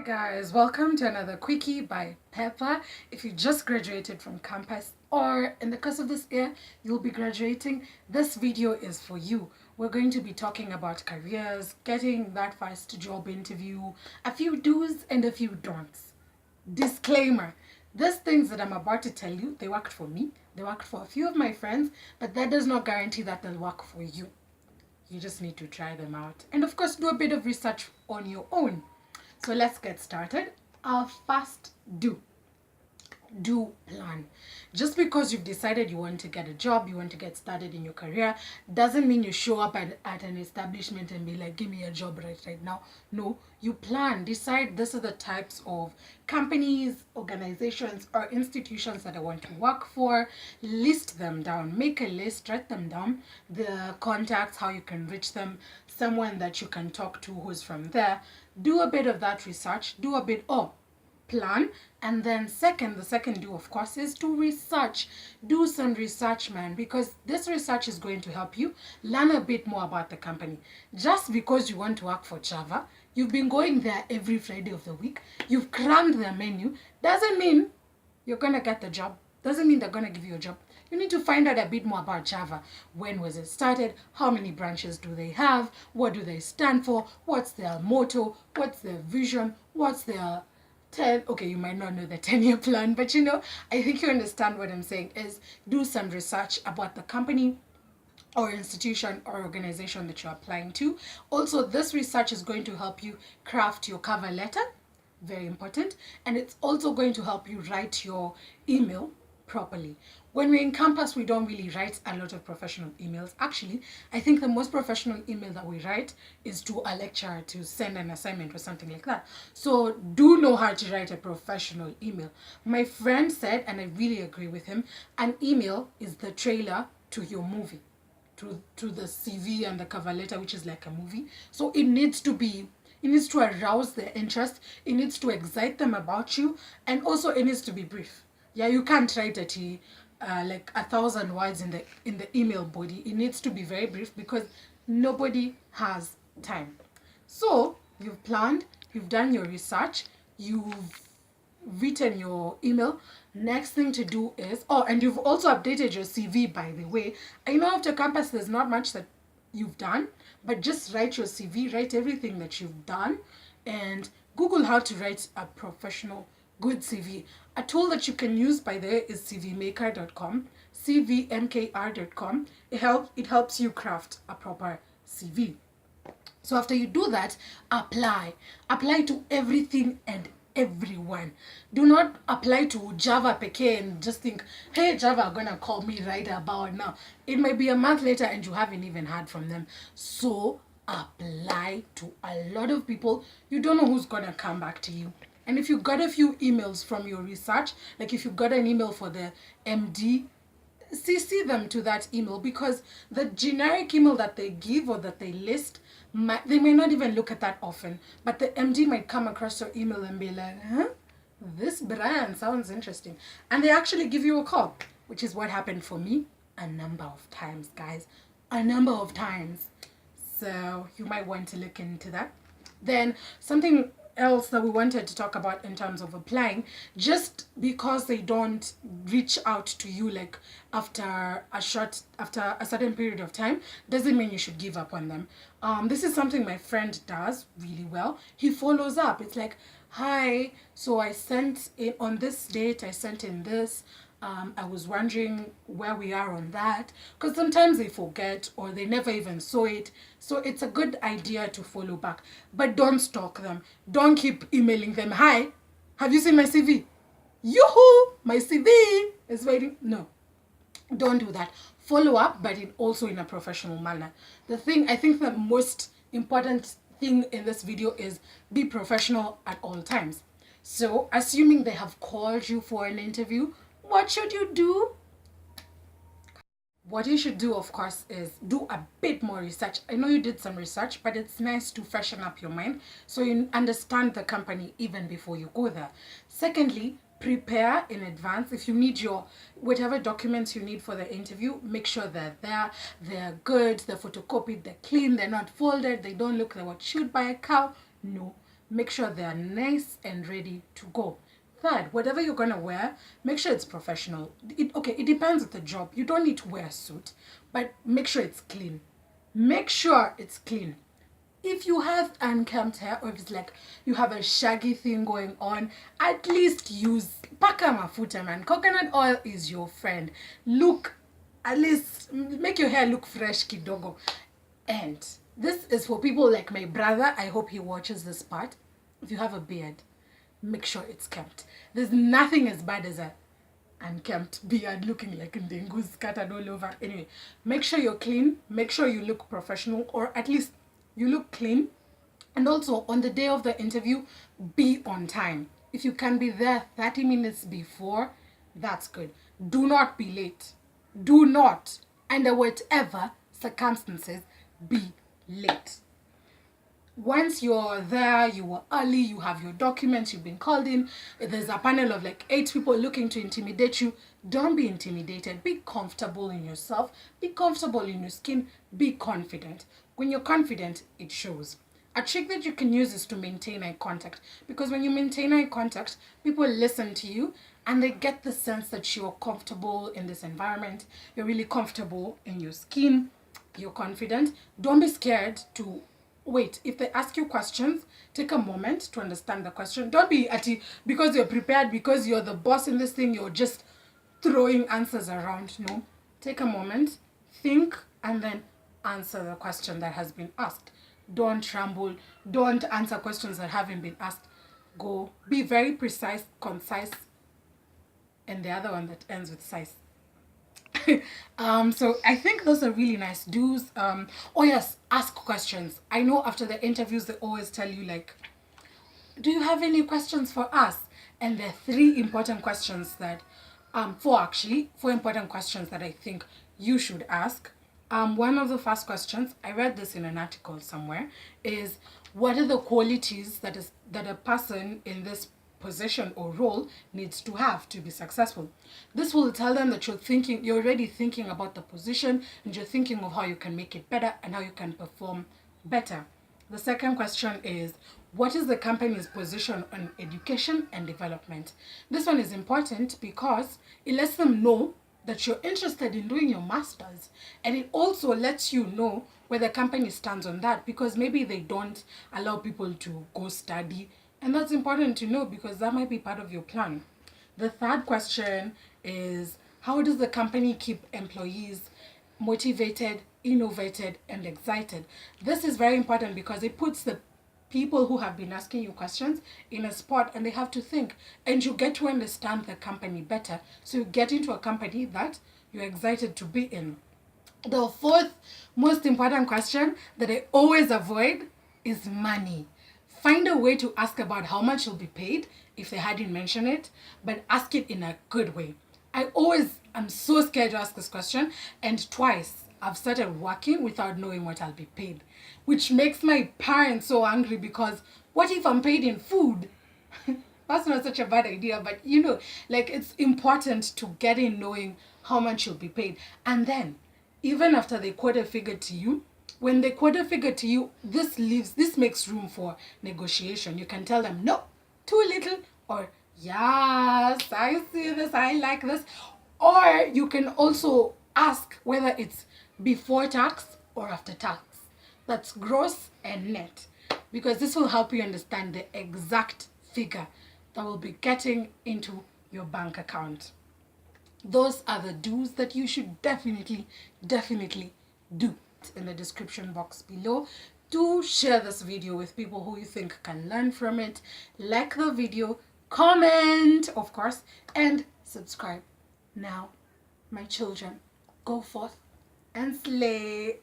Guys, welcome to another quickie by Pepper. If you just graduated from campus or in the course of this year you'll be graduating, this video is for you. We're going to be talking about careers, getting that first job interview, a few do's and a few don'ts. Disclaimer, these things that I'm about to tell you, they worked for me, they worked for a few of my friends, but that does not guarantee that they'll work for you. You just need to try them out and of course do a bit of research on your own. So let's get started. Our first do plan. Just because you've decided you want to get a job, you want to get started in your career, doesn't mean you show up at an establishment and be like, give me a job right now. No, you plan, decide this are the types of companies, organizations or institutions that I want to work for, list them down, make a list, write them down, the contacts, how you can reach them, someone that you can talk to who's from there. Do a bit of that research, do a bit of plan, and then the second do of course is to research. Do some research, man, because this research is going to help you learn a bit more about the company. Just because you want to work for Java, you've been going there every Friday of the week, you've crammed their menu, doesn't mean you're gonna get the job, doesn't mean they're gonna give you a job. You need to find out a bit more about Java. When was it started? How many branches do they have? What do they stand for? What's their motto? What's their vision? What's their okay, you might not know the 10-year plan, but I think you understand what I'm saying is do some research about the company or institution or organization that you're applying to. Also, this research is going to help you craft your cover letter, very important, and it's also going to help you write your email properly. When we're in campus, we don't really write a lot of professional emails. Actually, I think the most professional email that we write is to a lecturer to send an assignment or something like that. So do know how to write a professional email. My friend said, and I really agree with him, an email is the trailer to your movie, to the CV and the cover letter, which is like a movie. So it needs to arouse their interest, it needs to excite them about you, and also it needs to be brief. Yeah, you can't write like 1,000 words in the email body. It needs to be very brief because nobody has time. So you've planned, you've done your research, you've written your email. Next thing to do is, and you've also updated your CV, by the way. I know after campus there's not much that you've done, but just write your CV, write everything that you've done, and Google how to write a professional good CV. A tool that you can use, by the way, is cvmaker.com, cvmkr.com. It helps you craft a proper CV. So after you do that, apply to everything and everyone. Do not apply to Java peke and just think, hey, Java are gonna call me right about now. It might be a month later and you haven't even heard from them. So apply to a lot of people. You don't know who's gonna come back to you. And if you got a few emails from your research, like if you got an email for the MD, CC them to that email, because the generic email that they give or that they list, they may not even look at that often, but the MD might come across your email and be like, huh? This brand sounds interesting. And they actually give you a call, which is what happened for me a number of times, guys. A number of times. So you might want to look into that. Then something else that we wanted to talk about in terms of applying, just because they don't reach out to you like after a certain period of time, doesn't mean you should give up on them. This is something my friend does really well. He follows up. It's like, hi, so I sent in on this date, I sent in this, I was wondering where we are on that, because sometimes they forget or they never even saw it. So it's a good idea to follow back, but don't stalk them. Don't keep emailing them, hi, have you seen my CV? Yoo-hoo, my CV is waiting. No, don't do that. Follow up, but also in a professional manner. I think the most important thing in this video is be professional at all times. So assuming they have called you for an interview, what should you do? What you should do, of course, is do a bit more research. I know you did some research, but it's nice to freshen up your mind so you understand the company even before you go there. Secondly, prepare in advance. If you need your whatever documents you need for the interview, make sure they're there, they're good, they're photocopied, they're clean, they're not folded, they don't look like what should by a cow. No, make sure they are nice and ready to go. Third, whatever you're going to wear, make sure it's professional. It depends on the job. You don't need to wear a suit, but make sure it's clean. Make sure it's clean. If you have unkempt hair, or if it's like you have a shaggy thing going on, at least use paka mafuta, man. Coconut oil is your friend. Look, at least make your hair look fresh kidogo. And this is for people like my brother. I hope he watches this part. If you have a beard, make sure it's kept. There's nothing as bad as a unkempt beard looking like ndengu scattered all over. Anyway, make sure you're clean. Make sure you look professional, or at least you look clean. And also, on the day of the interview, be on time. If you can be there 30 minutes before, that's good. Do not be late. Do not, under whatever circumstances, be late. Once you're there, you were early, you have your documents, you've been called in, there's a panel of like 8 people looking to intimidate you, don't be intimidated. Be comfortable in yourself, be comfortable in your skin, be confident. When you're confident, it shows. A trick that you can use is to maintain eye contact, because when you maintain eye contact, people listen to you and they get the sense that you're comfortable in this environment, you're really comfortable in your skin, you're confident. Don't be scared to wait. If they ask you questions, take a moment to understand the question. Don't be because you're prepared, because you're the boss in this thing, you're just throwing answers around. No. Take a moment, think, and then answer the question that has been asked. Don't ramble. Don't answer questions that haven't been asked. Go. Be very precise, concise, and the other one that ends with size. So I think those are really nice do's. Oh yes, ask questions. I know after the interviews they always tell you like, do you have any questions for us? And there are four important questions that I think you should ask. One of the first questions, I read this in an article somewhere, is what are the qualities that a person in this position or role needs to have to be successful. This will tell them that you're already thinking about the position, and you're thinking of how you can make it better and how you can perform better. The second question is, what is the company's position on education and development? This one is important because it lets them know that you're interested in doing your master's, and it also lets you know where the company stands on that, because maybe they don't allow people to go study, and that's important to know because that might be part of your plan. The third question is, how does the company keep employees motivated, innovated, and excited? This is very important because it puts the people who have been asking you questions in a spot, and they have to think, and you get to understand the company better, so you get into a company that you're excited to be in. The fourth most important question that I always avoid is money. Find a way to ask about how much you'll be paid if they hadn't mentioned it, but ask it in a good way. I'm so scared to ask this question, and twice I've started working without knowing what I'll be paid, which makes my parents so angry, because what if I'm paid in food? That's not such a bad idea, but it's important to get in knowing how much you'll be paid. And then, even after they quote a figure to you, when they quote a figure to you, this makes room for negotiation. You can tell them, no, too little, or yes, I see this, I like this. Or you can also ask whether it's before tax or after tax. That's gross and net, because this will help you understand the exact figure that will be getting into your bank account. Those are the do's that you should definitely do. In the description box below. Do share this video with people who you think can learn from it. Like the video, comment, of course, and subscribe. Now, my children, go forth and slay.